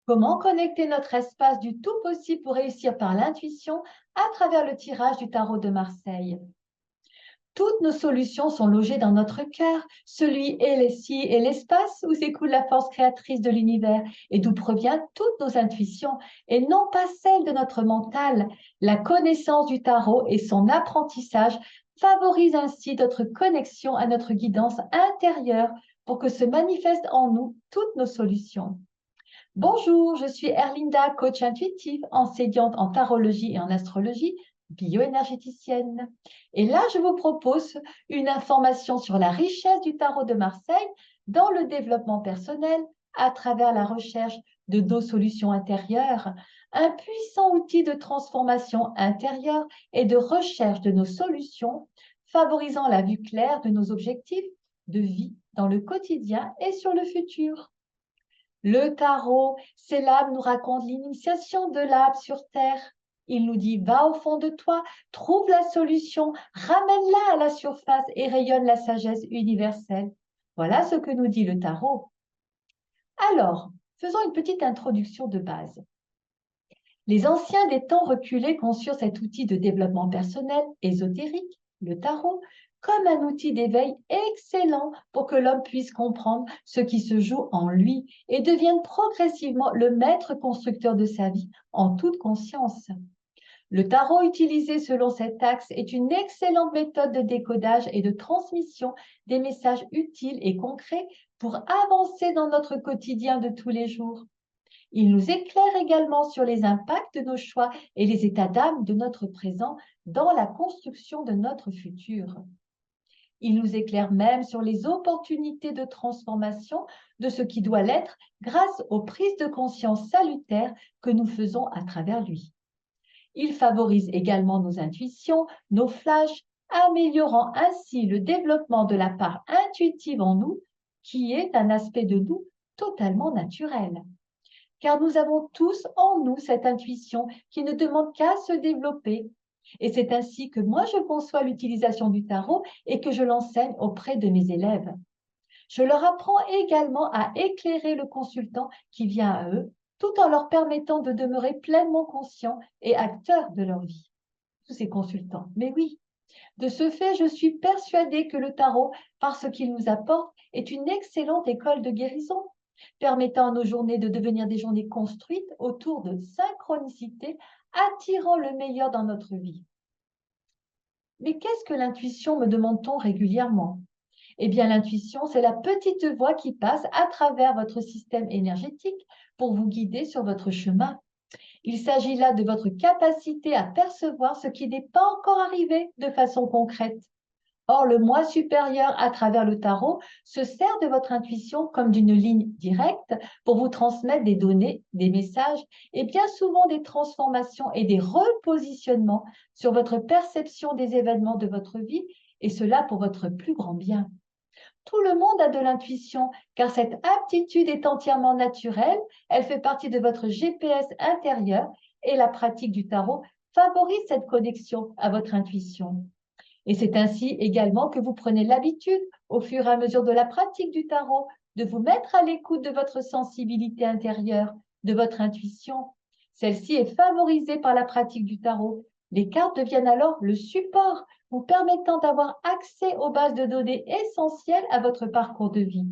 Comment connecter notre espace du tout possible pour réussir par l'intuition à travers le tirage du tarot de Marseille? Toutes nos solutions sont logées dans notre cœur, celui et l'ici et l'espace où s'écoule la force créatrice de l'univers et d'où provient toutes nos intuitions et non pas celles de notre mental. La connaissance du tarot et son apprentissage favorisent ainsi notre connexion à notre guidance intérieure pour que se manifestent en nous toutes nos solutions. Bonjour, je suis Erlinda, coach intuitive, enseignante en tarologie et en astrologie, bioénergéticienne. Et là, je vous propose une information sur la richesse du tarot de Marseille dans le développement personnel à travers la recherche de nos solutions intérieures, un puissant outil de transformation intérieure et de recherche de nos solutions, favorisant la vue claire de nos objectifs de vie dans le quotidien et sur le futur. Le tarot, c'est l'âme nous raconte l'initiation de l'âme sur terre. Il nous dit, va au fond de toi, trouve la solution, ramène-la à la surface et rayonne la sagesse universelle. Voilà ce que nous dit le tarot. Alors, faisons une petite introduction de base. Les anciens des temps reculés conçurent cet outil de développement personnel ésotérique, le tarot, comme un outil d'éveil excellent pour que l'homme puisse comprendre ce qui se joue en lui et devienne progressivement le maître constructeur de sa vie en toute conscience. Le tarot utilisé selon cet axe est une excellente méthode de décodage et de transmission des messages utiles et concrets pour avancer dans notre quotidien de tous les jours. Il nous éclaire également sur les impacts de nos choix et les états d'âme de notre présent dans la construction de notre futur. Il nous éclaire même sur les opportunités de transformation de ce qui doit l'être grâce aux prises de conscience salutaires que nous faisons à travers lui. Il favorise également nos intuitions, nos flashs, améliorant ainsi le développement de la part intuitive en nous, qui est un aspect de nous totalement naturel. Car nous avons tous en nous cette intuition qui ne demande qu'à se développer. Et c'est ainsi que moi, je conçois l'utilisation du tarot et que je l'enseigne auprès de mes élèves. Je leur apprends également à éclairer le consultant qui vient à eux, tout en leur permettant de demeurer pleinement conscients et acteurs de leur vie. Tous ces consultants. Mais oui, de ce fait, je suis persuadée que le tarot, par ce qu'il nous apporte, est une excellente école de guérison, permettant à nos journées de devenir des journées construites autour de synchronicité, attirant le meilleur dans notre vie. Mais qu'est-ce que l'intuition, me demande-t-on régulièrement? Eh bien, l'intuition, c'est la petite voix qui passe à travers votre système énergétique pour vous guider sur votre chemin. Il s'agit là de votre capacité à percevoir ce qui n'est pas encore arrivé de façon concrète. Or, le moi supérieur à travers le tarot se sert de votre intuition comme d'une ligne directe pour vous transmettre des données, des messages et bien souvent des transformations et des repositionnements sur votre perception des événements de votre vie et cela pour votre plus grand bien. Tout le monde a de l'intuition car cette aptitude est entièrement naturelle, elle fait partie de votre GPS intérieur et la pratique du tarot favorise cette connexion à votre intuition. Et c'est ainsi également que vous prenez l'habitude, au fur et à mesure de la pratique du tarot, de vous mettre à l'écoute de votre sensibilité intérieure, de votre intuition. Celle-ci est favorisée par la pratique du tarot. Les cartes deviennent alors le support, vous permettant d'avoir accès aux bases de données essentielles à votre parcours de vie.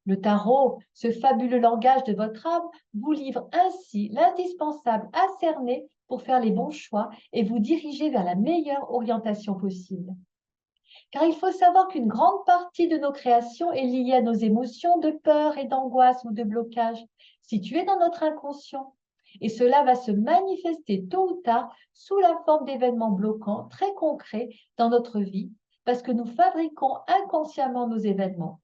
Le tarot, ce fabuleux langage de votre âme, vous livre ainsi l'indispensable à cerner pour faire les bons choix et vous diriger vers la meilleure orientation possible. Car il faut savoir qu'une grande partie de nos créations est liée à nos émotions de peur et d'angoisse ou de blocage situées dans notre inconscient. Et cela va se manifester tôt ou tard sous la forme d'événements bloquants très concrets dans notre vie parce que nous fabriquons inconsciemment nos événements.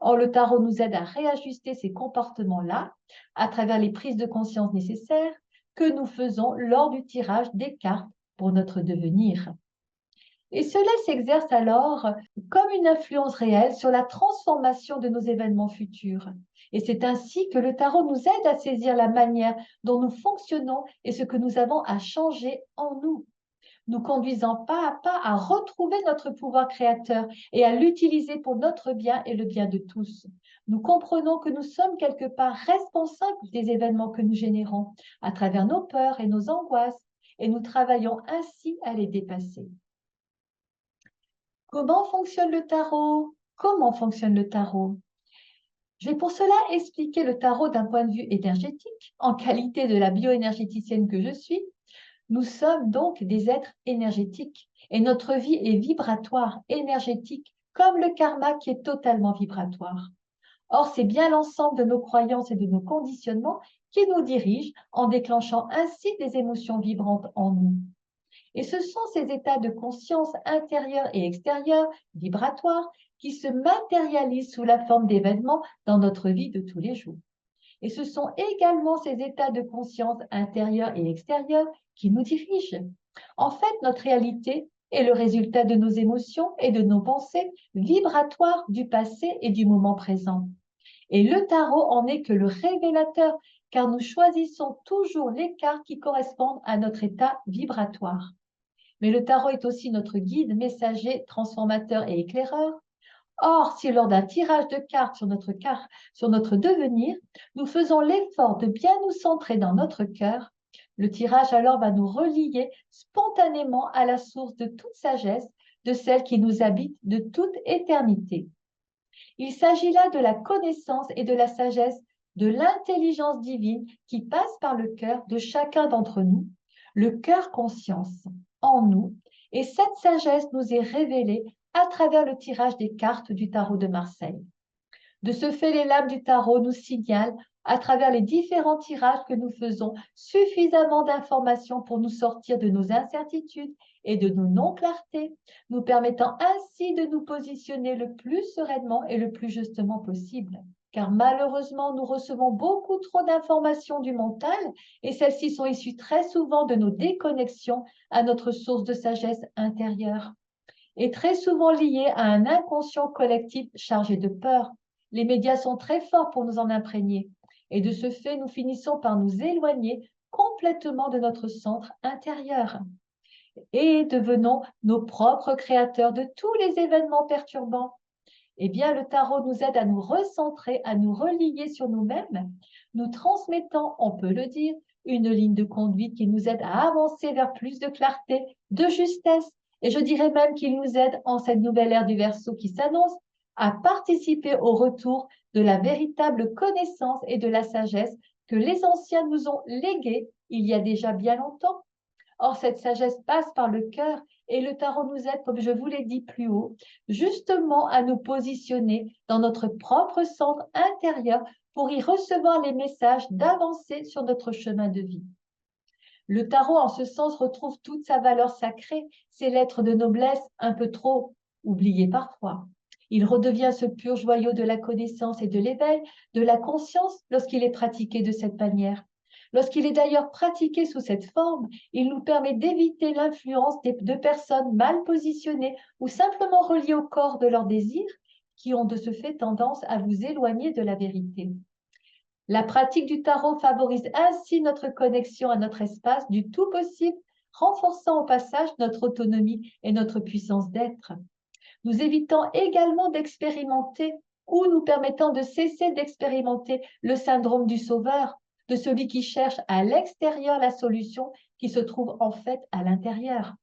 Or, le tarot nous aide à réajuster ces comportements-là à travers les prises de conscience nécessaires que nous faisons lors du tirage des cartes pour notre devenir. Et cela s'exerce alors comme une influence réelle sur la transformation de nos événements futurs. Et c'est ainsi que le tarot nous aide à saisir la manière dont nous fonctionnons et ce que nous avons à changer en nous. nous conduisant pas à pas à retrouver notre pouvoir créateur et à l'utiliser pour notre bien et le bien de tous. Nous comprenons que nous sommes quelque part responsables des événements que nous générons à travers nos peurs et nos angoisses, et nous travaillons ainsi à les dépasser. Comment fonctionne le tarot? Comment fonctionne le tarot? Je vais pour cela expliquer le tarot d'un point de vue énergétique, en qualité de la bioénergéticienne que je suis. Nous sommes donc des êtres énergétiques et notre vie est vibratoire, énergétique, comme le karma qui est totalement vibratoire. Or, c'est bien l'ensemble de nos croyances et de nos conditionnements qui nous dirigent en déclenchant ainsi des émotions vibrantes en nous. Et ce sont ces états de conscience intérieurs et extérieurs, vibratoires, qui se matérialisent sous la forme d'événements dans notre vie de tous les jours. Et ce sont également ces états de conscience intérieurs et extérieurs qui nous dirigent. En fait, notre réalité est le résultat de nos émotions et de nos pensées vibratoires du passé et du moment présent. Et le tarot en est que le révélateur, car nous choisissons toujours les cartes qui correspondent à notre état vibratoire. Mais le tarot est aussi notre guide, messager, transformateur et éclaireur. Or, si lors d'un tirage de cartes sur notre devenir, nous faisons l'effort de bien nous centrer dans notre cœur, le tirage alors va nous relier spontanément à la source de toute sagesse, de celle qui nous habite de toute éternité. Il s'agit là de la connaissance et de la sagesse, de l'intelligence divine qui passe par le cœur de chacun d'entre nous, le cœur conscience en nous, et cette sagesse nous est révélée à travers le tirage des cartes du tarot de Marseille. De ce fait, les lames du tarot nous signalent, à travers les différents tirages que nous faisons, suffisamment d'informations pour nous sortir de nos incertitudes et de nos non-clartés, nous permettant ainsi de nous positionner le plus sereinement et le plus justement possible. Car malheureusement, nous recevons beaucoup trop d'informations du mental et celles-ci sont issues très souvent de nos déconnexions à notre source de sagesse intérieure et très souvent liées à un inconscient collectif chargé de peur. Les médias sont très forts pour nous en imprégner et de ce fait, nous finissons par nous éloigner complètement de notre centre intérieur et devenons nos propres créateurs de tous les événements perturbants. Eh bien, le tarot nous aide à nous recentrer, à nous relier sur nous-mêmes, nous transmettant, on peut le dire, une ligne de conduite qui nous aide à avancer vers plus de clarté, de justesse, et je dirais même qu'il nous aide en cette nouvelle ère du Verseau qui s'annonce à participer au retour de la véritable connaissance et de la sagesse que les anciens nous ont léguée il y a déjà bien longtemps. Or, cette sagesse passe par le cœur et le tarot nous aide, comme je vous l'ai dit plus haut, justement à nous positionner dans notre propre centre intérieur pour y recevoir les messages d'avancer sur notre chemin de vie. Le tarot, en ce sens, retrouve toute sa valeur sacrée, ses lettres de noblesse un peu trop oubliées parfois. Il redevient ce pur joyau de la connaissance et de l'éveil, de la conscience lorsqu'il est pratiqué de cette manière. Lorsqu'il est d'ailleurs pratiqué sous cette forme, il nous permet d'éviter l'influence de personnes mal positionnées ou simplement reliées au corps de leurs désirs qui ont de ce fait tendance à vous éloigner de la vérité. La pratique du tarot favorise ainsi notre connexion à notre espace du tout possible, renforçant au passage notre autonomie et notre puissance d'être. Nous évitons également d'expérimenter ou nous permettant de cesser d'expérimenter le syndrome du sauveur, de celui qui cherche à l'extérieur la solution qui se trouve en fait à l'intérieur,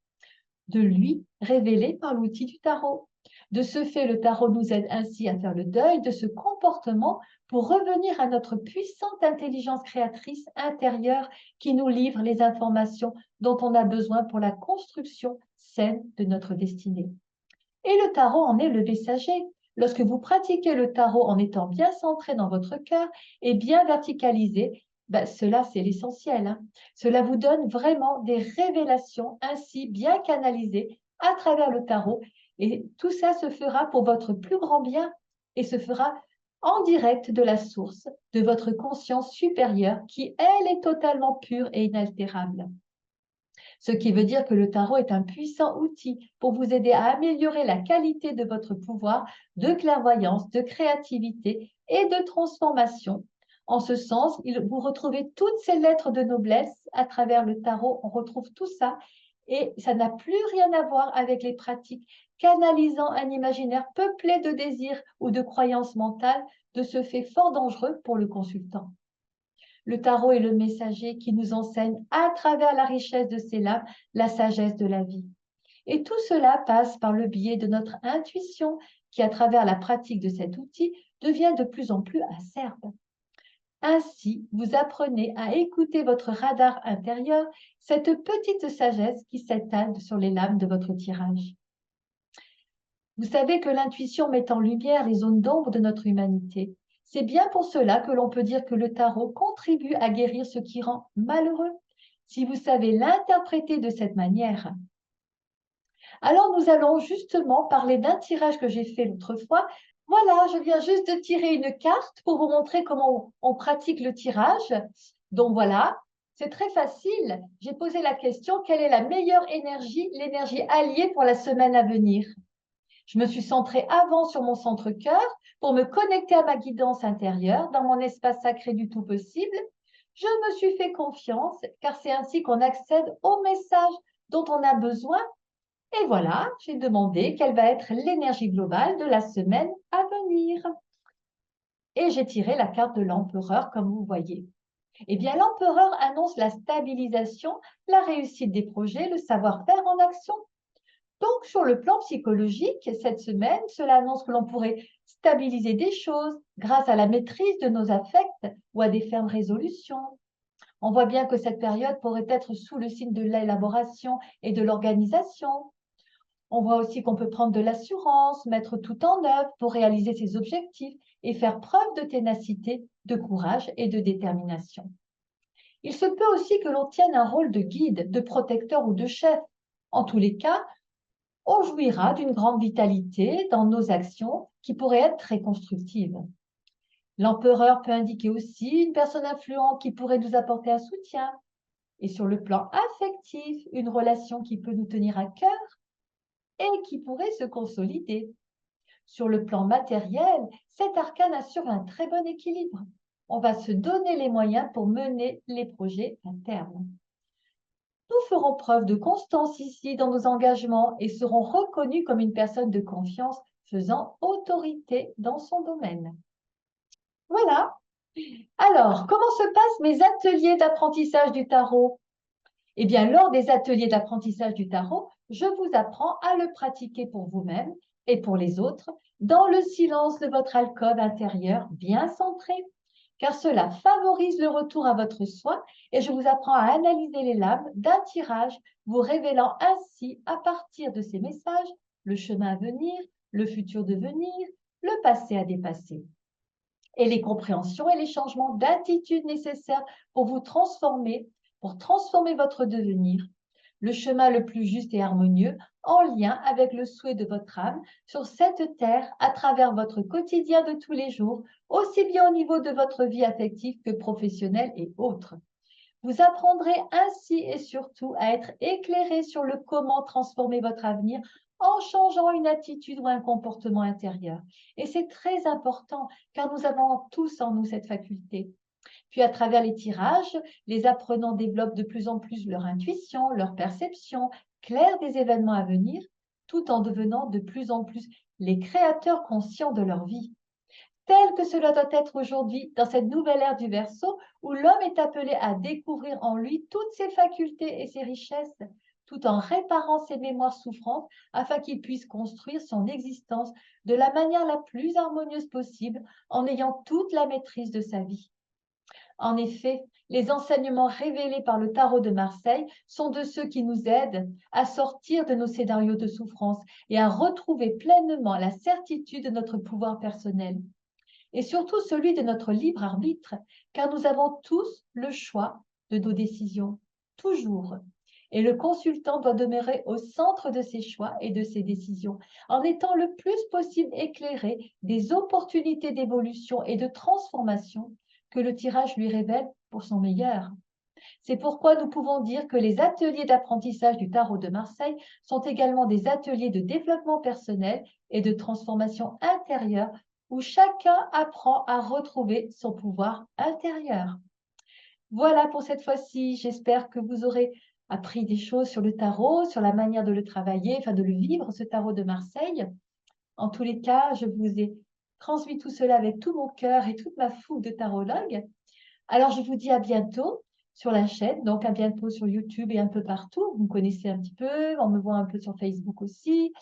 de lui révélé par l'outil du tarot. De ce fait, le tarot nous aide ainsi à faire le deuil de ce comportement pour revenir à notre puissante intelligence créatrice intérieure qui nous livre les informations dont on a besoin pour la construction saine de notre destinée. Et le tarot en est le messager. Lorsque vous pratiquez le tarot en étant bien centré dans votre cœur et bien verticalisé, cela c'est l'essentiel. Hein. Cela vous donne vraiment des révélations ainsi bien canalisées à travers le tarot. Et tout ça se fera pour votre plus grand bien et se fera en direct de la source de votre conscience supérieure qui, elle, est totalement pure et inaltérable. Ce qui veut dire que le tarot est un puissant outil pour vous aider à améliorer la qualité de votre pouvoir de clairvoyance, de créativité et de transformation. En ce sens, vous retrouvez toutes ces lettres de noblesse à travers le tarot, on retrouve tout ça Et ça n'a plus rien à voir avec les pratiques canalisant un imaginaire peuplé de désirs ou de croyances mentales, de ce fait fort dangereux pour le consultant. Le tarot est le messager qui nous enseigne à travers la richesse de ses lames la sagesse de la vie. Et tout cela passe par le biais de notre intuition qui, à travers la pratique de cet outil, devient de plus en plus acerbe. Ainsi, vous apprenez à écouter votre radar intérieur, cette petite sagesse qui s'étale sur les lames de votre tirage. Vous savez que l'intuition met en lumière les zones d'ombre de notre humanité. C'est bien pour cela que l'on peut dire que le tarot contribue à guérir ce qui rend malheureux, si vous savez l'interpréter de cette manière. Alors, nous allons justement parler d'un tirage que j'ai fait l'autre fois. Voilà, je viens juste de tirer une carte pour vous montrer comment on pratique le tirage. Donc voilà, c'est très facile. J'ai posé la question, quelle est la meilleure énergie, l'énergie alliée pour la semaine à venir? Je me suis centrée avant sur mon centre-cœur pour me connecter à ma guidance intérieure dans mon espace sacré du tout possible. Je me suis fait confiance car c'est ainsi qu'on accède au message dont on a besoin. Et voilà, j'ai demandé quelle va être l'énergie globale de la semaine à venir. Et j'ai tiré la carte de l'empereur, comme vous voyez. Eh bien, l'empereur annonce la stabilisation, la réussite des projets, le savoir-faire en action. Donc, sur le plan psychologique, cette semaine, cela annonce que l'on pourrait stabiliser des choses grâce à la maîtrise de nos affects ou à des fermes résolutions. On voit bien que cette période pourrait être sous le signe de l'élaboration et de l'organisation. On voit aussi qu'on peut prendre de l'assurance, mettre tout en œuvre pour réaliser ses objectifs et faire preuve de ténacité, de courage et de détermination. Il se peut aussi que l'on tienne un rôle de guide, de protecteur ou de chef. En tous les cas, on jouira d'une grande vitalité dans nos actions qui pourraient être très constructives. L'empereur peut indiquer aussi une personne influente qui pourrait nous apporter un soutien. Et sur le plan affectif, une relation qui peut nous tenir à cœur et qui pourrait se consolider. Sur le plan matériel, cet arcane assure un très bon équilibre. On va se donner les moyens pour mener les projets à terme. Nous ferons preuve de constance ici dans nos engagements et serons reconnus comme une personne de confiance faisant autorité dans son domaine. Voilà. Alors, comment se passent mes ateliers d'apprentissage du tarot? Eh bien, lors des ateliers d'apprentissage du tarot, je vous apprends à le pratiquer pour vous-même et pour les autres, dans le silence de votre alcôve intérieure bien centrée, car cela favorise le retour à votre soi et je vous apprends à analyser les lames d'un tirage, vous révélant ainsi, à partir de ces messages, le chemin à venir, le futur devenir, le passé à dépasser et les compréhensions et les changements d'attitude nécessaires pour vous transformer, pour transformer votre devenir, le chemin le plus juste et harmonieux en lien avec le souhait de votre âme sur cette terre à travers votre quotidien de tous les jours, aussi bien au niveau de votre vie affective que professionnelle et autres. Vous apprendrez ainsi et surtout à être éclairé sur le comment transformer votre avenir en changeant une attitude ou un comportement intérieur. Et c'est très important car nous avons tous en nous cette faculté. Puis à travers les tirages, les apprenants développent de plus en plus leur intuition, leur perception claire des événements à venir, tout en devenant de plus en plus les créateurs conscients de leur vie, tel que cela doit être aujourd'hui dans cette nouvelle ère du Verseau où l'homme est appelé à découvrir en lui toutes ses facultés et ses richesses, tout en réparant ses mémoires souffrantes afin qu'il puisse construire son existence de la manière la plus harmonieuse possible en ayant toute la maîtrise de sa vie. En effet, les enseignements révélés par le tarot de Marseille sont de ceux qui nous aident à sortir de nos scénarios de souffrance et à retrouver pleinement la certitude de notre pouvoir personnel et surtout celui de notre libre arbitre, car nous avons tous le choix de nos décisions, toujours. Et le consultant doit demeurer au centre de ses choix et de ses décisions, en étant le plus possible éclairé des opportunités d'évolution et de transformation que le tirage lui révèle pour son meilleur. C'est pourquoi nous pouvons dire que les ateliers d'apprentissage du tarot de Marseille sont également des ateliers de développement personnel et de transformation intérieure où chacun apprend à retrouver son pouvoir intérieur. Voilà pour cette fois-ci. J'espère que vous aurez appris des choses sur le tarot, sur la manière de le travailler, enfin de le vivre, ce tarot de Marseille. En tous les cas, je vous ai transmis tout cela avec tout mon cœur et toute ma fougue de tarologue. Alors, je vous dis à bientôt sur la chaîne, donc à bientôt sur YouTube et un peu partout. Vous me connaissez un petit peu, on me voit un peu sur Facebook aussi.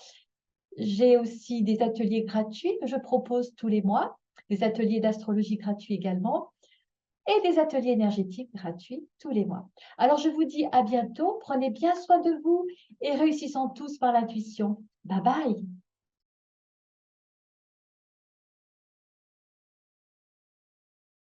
J'ai aussi des ateliers gratuits que je propose tous les mois, des ateliers d'astrologie gratuits également, et des ateliers énergétiques gratuits tous les mois. Alors, je vous dis à bientôt, prenez bien soin de vous et réussissons tous par l'intuition. Bye bye!